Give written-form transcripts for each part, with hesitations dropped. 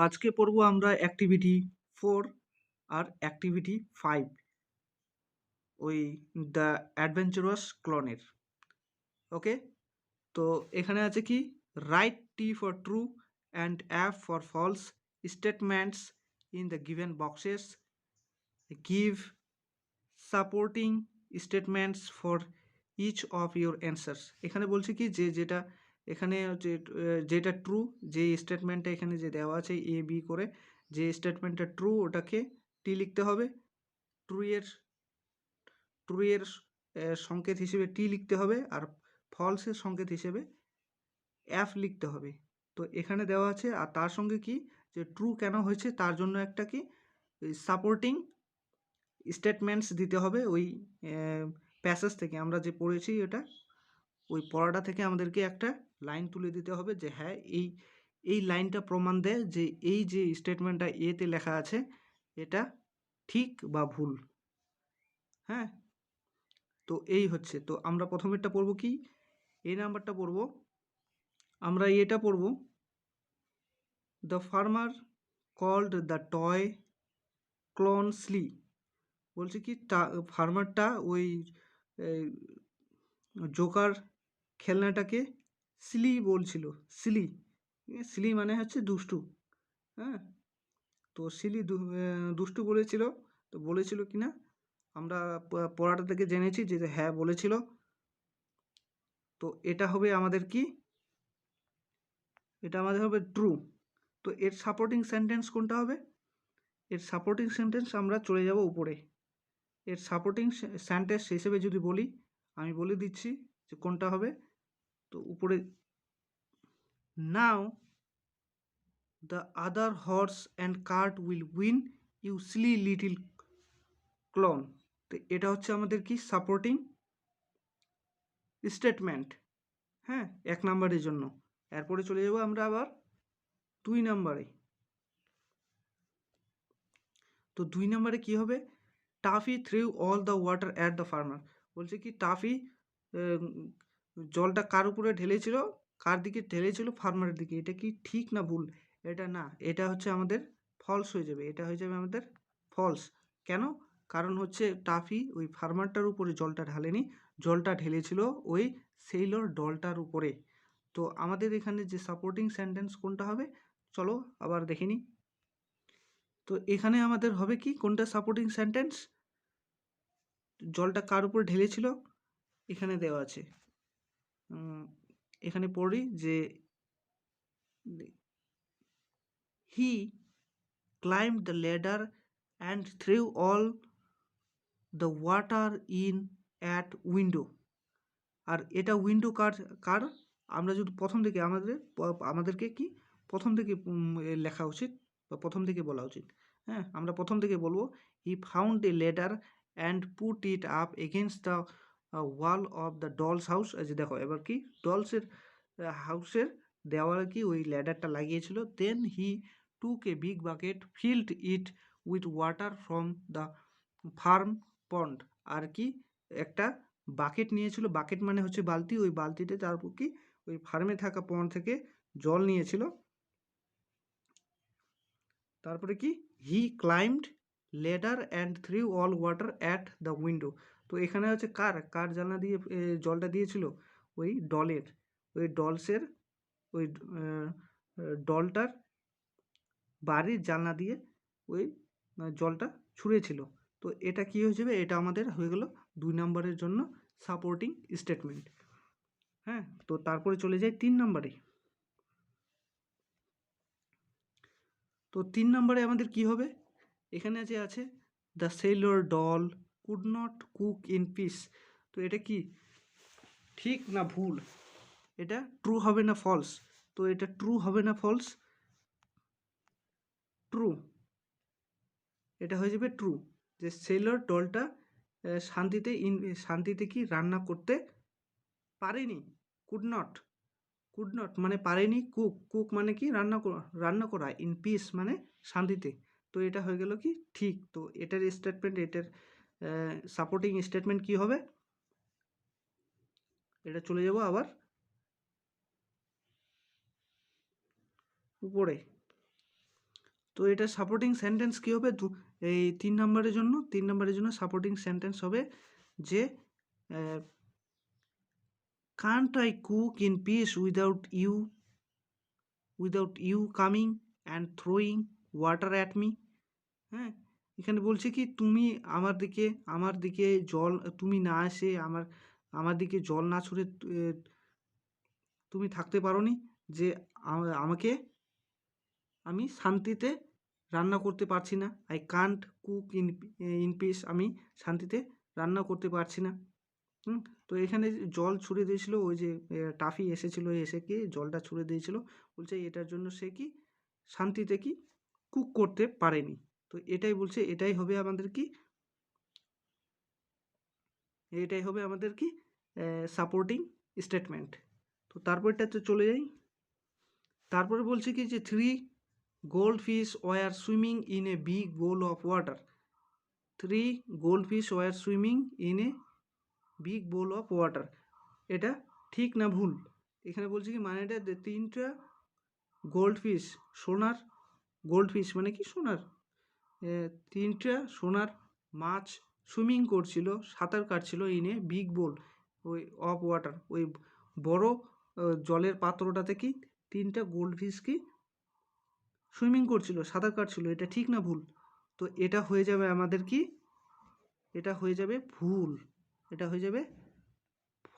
আজকে পড়বো আমরা অ্যাক্টিভিটি 4 আর অ্যাক্টিভিটি 5 ওই দ্য অ্যাডভেঞ্চারাস ক্লনের। ওকে, তো এখানে আছে কি right T for true and F for false statements in the given boxes, give supporting statements for each of your answers. এখানে বলছে কি যেটা এখানে যেটা ট্রু, যে স্টেটমেন্টটা এখানে যে দেওয়া আছে এ বি করে, যে স্টেটমেন্টটা ট্রু ওটাকে টি লিখতে হবে, ট্রু এর ট্রু এর সংকেত হিসেবে টি লিখতে হবে, আর ফলসের সংকেত হিসেবে এফ লিখতে হবে। তো এখানে দেওয়া আছে, আর তার সঙ্গে কি যে ট্রু কেন হয়েছে তার জন্য একটা কি সাপোর্টিং স্টেটমেন্টস দিতে হবে। ওই প্যাসেজ থেকে আমরা যে পড়েছি এটা, ওই পড়াটা থেকে আমাদেরকে একটা লাইন তুলে দিতে হবে যে হ্যাঁ এই লাইনটা প্রমাণ দেয় যে এই যে স্টেটমেন্টটা এতে লেখা আছে এটা ঠিক বা ভুল। হ্যাঁ, তো এই হচ্ছে, তো আমরা প্রথমেরটা পড়বো কি, এই নাম্বারটা পড়বো আমরা, এটা পড়বো the farmer called the toy clown silly. বলছে কি ফার্মারটা ওই জোকার খেলনাটাকে সিলি বলছিল। সিলি, সিলি মানে হচ্ছে দুষ্টু। হ্যাঁ, তো সিলি দুষ্টু বলেছিল। তো বলেছিল কি না, আমরা পড়াটা থেকে জেনেছি যে হ্যাঁ বলেছিল। তো এটা হবে আমাদের কি, এটা আমাদের হবে ট্রু। তো এর সাপোর্টিং সেন্টেন্স কোনটা হবে, এর সাপোর্টিং সেন্টেন্স আমরা চলে যাব উপরে। এর সাপোর্টিং সেন্টেন্স হিসেবে যদি বলি, আমি বলে দিচ্ছি যে কোনটা হবে। তো উপরে, now the other horse and cart will win you silly little clown. তো এটা হচ্ছে আমাদের কি সাপোর্টিং স্টেটমেন্ট। হ্যাঁ, 1 নাম্বারের জন্য। এরপরে চলে যাব আমরা আবার 2 নাম্বারে। তো 2 নাম্বারে কি হবে, toffee threw all the water at the farmer. বলছে কি টাফি জলটা কার উপরে ঢেলেছিল, কার দিকে ঢেলেছিল, ফার্মারের দিকে। এটা কি ঠিক না ভুল, এটা না, এটা হচ্ছে আমাদের ফলস হয়ে যাবে, এটা হয়ে যাবে আমাদের ফলস। কেন, কারণ হচ্ছে টাফি ওই ফার্মারটার উপরে জলটা ঢালেনি, জলটা ঢেলেছিল ওই সেইলর ডলটার উপরে। তো আমাদের এখানে যে সাপোর্টিং সেন্টেন্স কোনটা হবে, চলো আবার দেখে নিই। তো এখানে আমাদের হবে কি, কোনটা সাপোর্টিং সেন্টেন্স, জলটা কার উপর ঢেলেছিল, এখানে দেওয়া আছে। এখানে পড়ি যে হি climbed the ladder and threw all the water in at window। আর এটা উইন্ডো কার কার আমরা যদি প্রথম থেকে আমাদেরকে কি প্রথম থেকে লেখা উচিত বা প্রথম থেকে বলা উচিত। হ্যাঁ, আমরা প্রথম থেকে বলবো, হি found a ladder and put it up against the wall of the doll's house. এই যে দেখো এবার কি ডলসের হাউসের দেওয়ালে কি ওই ল্যাডারটা লাগিয়েছিল। Then he took a big bucket, filled it with water from the farm pond. আর কি একটা বাকেট নিয়েছিল, বাকেট মানে হচ্ছে বালতি, ওই বালতিতে তারপর কি ওই ফার্মে থাকা পন্ড থেকে জল নিয়েছিল। তারপরে কি he climbed ladder and threw all water at the window. তো এখানে হচ্ছে কার কার জানলা দিয়ে জলটা দিয়েছিল, ওই ডলের, ওই ডলসের ওই ডলটার বাড়ির জানলা দিয়ে ওই জলটা ছুঁড়েছিল। তো এটা কি হয়ে যাবে, এটা আমাদের হয়ে গেল 2 নম্বরের জন্য সাপোর্টিং স্টেটমেন্ট। হ্যাঁ, তো তারপরে চলে যাই 3 নম্বরে। তো 3 নম্বরে আমাদের কি হবে, এখানে যে আছে the sailor doll could not cook in peace. তো এটা কি ঠিক না ভুল, এটা ট্রু হবে না ফলস। তো এটা ট্রু হবে না ফলস, ট্রু, এটা হয়ে যাবে ট্রু। যে সেলর ডলটা শান্তিতে কি রান্না করতে পারেনি। কুড নট, কুড নট মানে পারেনি, কুক, কুক মানে কি রান্না করা, ইন পিস মানে শান্তিতে। তো এটা হয়ে গেল কি ঠিক। তো এটার স্টেটমেন্ট, এটার সাপোর্টিং স্টেটমেন্ট কি হবে, এটা চলে যাব আবার উপরে। তো এটা সাপোর্টিং সেন্টেন্স কী হবে? এই 3 নম্বরের জন্য সাপোর্টিং সেন্টেন্স হবে যে can't I cook in peace without you coming and throwing water at me. হ্যাঁ, এখানে বলছে কি তুমি আমার দিকে জল, তুমি না এসে আমার দিকে জল না ছুঁড়ে তুমি থাকতে পারোনি, যে আমাকে আমি শান্তিতে রান্না করতে পারছি না। I can't cook in piece, আমি শান্তিতে রান্না করতে পারছি না। তো এখানে জল ছুঁড়ে দিয়েছিল, ওই যে টাফি এসেছিল, এসে কি জলটা ছুঁড়ে দিয়েছিল, বলছে এটার জন্য সে কি শান্তিতে কি কুক করতে পারেনি। তো এটাই বলছে, এটাই হবে আমাদের কি সাপোর্টিং স্টেটমেন্ট। তো তারপরটাতে চলে যাই। তারপরে বলছে কি যে 3 goldfish were swimming in a big bowl of water. 3 goldfish were swimming in a big bowl of water. এটা ঠিক না ভুল? এখানে বলছে কি মানে এটা 3টা গোল্ডফিশ, গোল্ডফিশ মানে কি সোনার, 3টা সোনার মাছ সুইমিং করছিল, সাঁতার কাটছিল ইন এ বিগ বোল ওই অফ ওয়াটার, ওই বড় জলের পাত্রটাতে কি 3টা গোল্ডফিশ কি সুইমিং করছিল, সাঁতার কাটছিল। এটা ঠিক না ভুল? তো এটা হয়ে যাবে আমাদের কি, এটা হয়ে যাবে ভুল, এটা হয়ে যাবে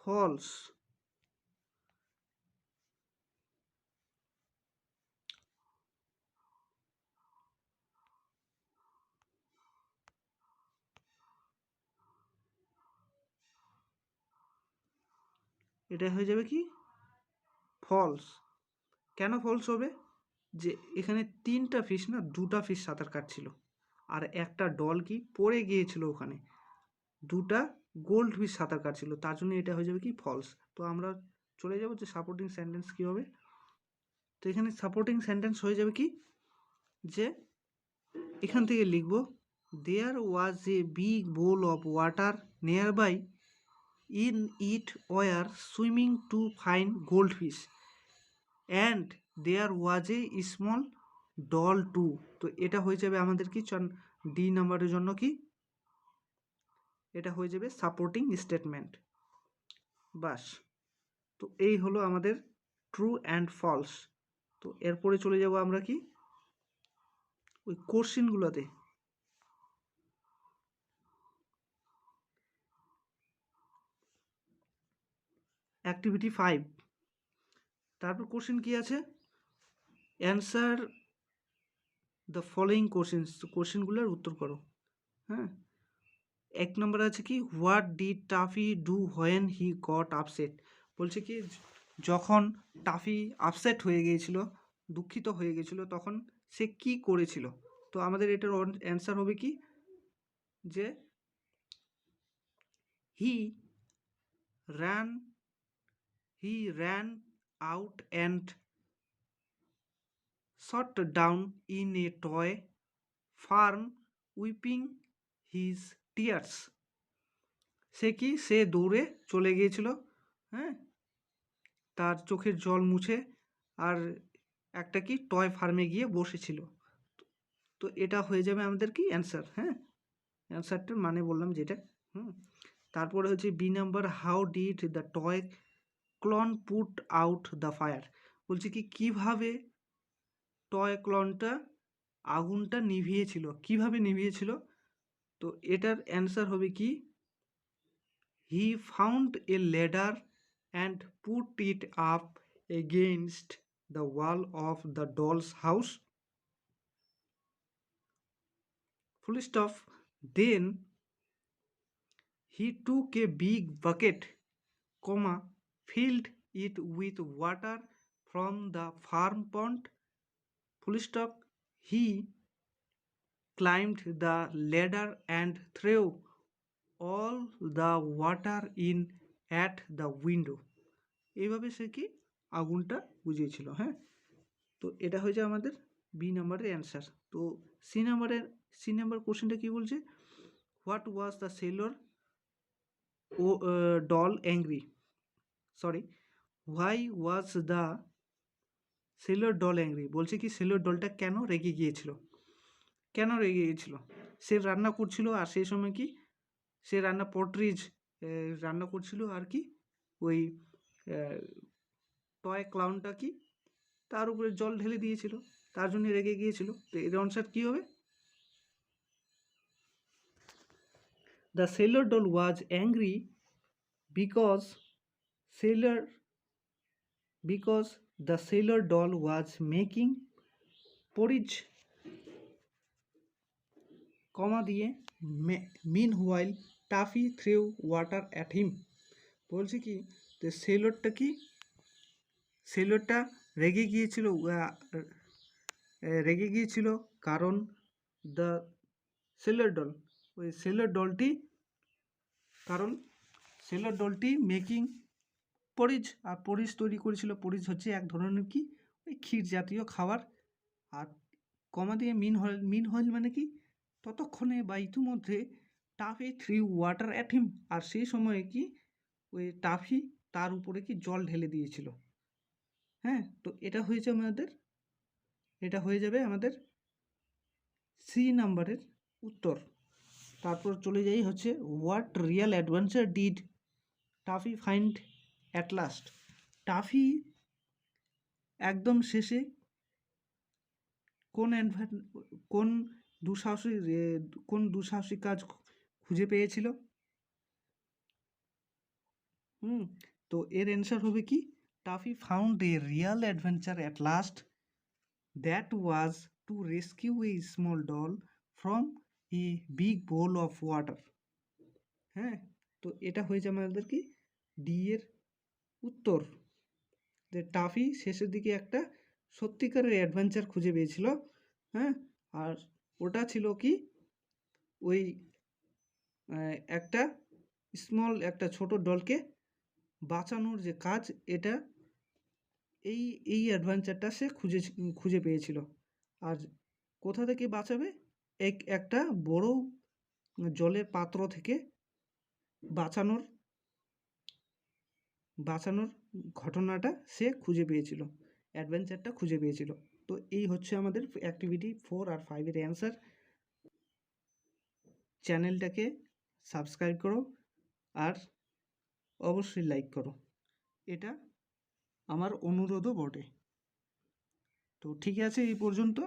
ফলস। এটা হয়ে যাবে কি ফলস। কেন ফলস হবে? যে এখানে 3টা ফিশ না, 2টা ফিশ সাঁতার কাটছিল, আর একটা ডল কি পড়ে গিয়েছিল ওখানে, 2টা গোল্ড ফিশ সাঁতার কাটছিল, তার জন্য এটা হয়ে যাবে কি ফলস। তো আমরা চলে যাব যে সাপোর্টিং সেন্টেন্স কী হবে। তো এখানে সাপোর্টিং সেন্টেন্স হয়ে যাবে কি, যে এখান থেকে লিখব there was a big bowl of water nearby, in it were swimming 2 fine gold fish and there was a small doll too. তো এটা হয়ে যাবে আমাদের কি ডি নাম্বারের জন্য কি, এটা হয়ে যাবে সাপোর্টিং স্টেটমেন্ট। বাস, তো এই হলো আমাদের ট্রু অ্যান্ড ফলস। তো এরপরে চলে যাব আমরা কি ওই কোশ্চেনগুলোতে। অ্যাক্টিভিটি 5, তারপর কোশ্চেন কি আছে, অ্যান্সার দ্য ফলোয়িং কোশ্চেন্স, কোশ্চেনগুলোর উত্তর করো। হ্যাঁ, 1 নম্বর আছে কি what did toffee do when he got upset. বলছে কি যখন টাফি আপসেট হয়ে গিয়েছিল, দুঃখিত হয়ে গিয়েছিল, তখন সে কি করেছিল। তো আমাদের এটার অ্যান্সার হবে কি, যে হি ran out and sat down in a toy farm weeping his tears. সে দৌড়ে চলে গিয়েছিল, হ্যাঁ, তার চোখের জল মুছে, আর একটা কি টয় ফার্মে গিয়ে বসেছিল। তো এটা হয়ে যাবে আমাদের কি অ্যান্সার। হ্যাঁ, অ্যান্সারটার মানে বললাম যেটা। তারপরে হচ্ছে B number, how did the toy clown put out the fire. বলছে কি কিভাবে টয় ক্লনটা আগুনটা নিভিয়েছিল, কিভাবে নিভিয়েছিল। তো এটার অ্যান্সার হবে কি, he found a ladder and put it up against the wall of the doll's house, full stop. Then he took a big bucket, comma, filled it with water from the farm pond, full stop. He climbed the ladder and threw all the water in at the window. এইভাবে সে কি আগুনটা বুঝিয়েছিল। হ্যাঁ, তো এটা হয়েছে আমাদের B নাম্বারের answer. তো সি নাম্বার কোশ্চেনটা কি বলছে, what was the sailor doll angry, sorry, why was the sailor doll angry. বলছে কি সেলর ডলটা কেন রেগে গিয়েছিল। কেন রেগে গিয়েছিল? সে রান্না করছিল আর সেই সময় কি সে পোর্ট্রিজ রান্না করছিল আর কি ওই টয় ক্লাউনটা কি তার উপরে জল ঢেলে দিয়েছিল, তার জন্য রেগে গিয়েছিল। তো এর আনসার কী হবে? The sailor doll was angry because sailor because the sailor doll was making porridge, comma দিয়ে meanwhile Taffy threw water at him। বলছে কি যে সেলরটা রেগে গিয়েছিল কারণ দ্য সেলর ডল ওই সেলর ডলটি মেকিং পরিজ, আর পরিজ তৈরি করেছিল। পরিজ হচ্ছে এক ধরনের কি ওই ক্ষীর জাতীয় খাবার। আর কমা দিয়ে মিন হইল মানে কি ততক্ষণে বা ইতিমধ্যে Taffy threw water at him, আর সেই সময়ে কি ওই টাফি তার উপরে কি জল ঢেলে দিয়েছিল। হ্যাঁ, তো এটা হয়ে যাবে আমাদের সি নাম্বারের উত্তর। তারপর চলে যাই হচ্ছে what real adventure did toffee find at last. Toffee একদম শেষে কোন দুঃসাহসিক কাজ খুঁজে পেয়েছিল? তো এর অ্যান্সার হবে কি Taffy found a real adventure at last, that was to rescue a small doll from a big bowl of water. হ্যাঁ, তো এটা হয়েছে আমাদের কি ডি এর উত্তর, যে টাফি শেষের দিকে একটা সত্যিকারের অ্যাডভেঞ্চার খুঁজে পেয়েছিল। হ্যাঁ, আর ওটা ছিল কি ওই একটা ছোট ডলকে বাঁচানোর যে কাজ, এটা এই অ্যাডভেঞ্চারটা সে খুঁজে পেয়েছিল। আর কোথা থেকে বাঁচাবে? একটা বড় জলের পাত্র থেকে বাঁচানোর ঘটনাটা সে খুঁজে পেয়েছিল, অ্যাডভেঞ্চারটা খুঁজে পেয়েছিল। তো এই হচ্ছে আমাদের অ্যাক্টিভিটি 4 আর 5-এর অ্যান্সার। চ্যানেলটাকে সাবস্ক্রাইব করো আর অবশ্যই লাইক করো, এটা আমার অনুরোধও বটে। তো ঠিক আছে, এই পর্যন্ত,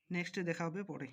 নেক্সটে দেখা হবে পরে।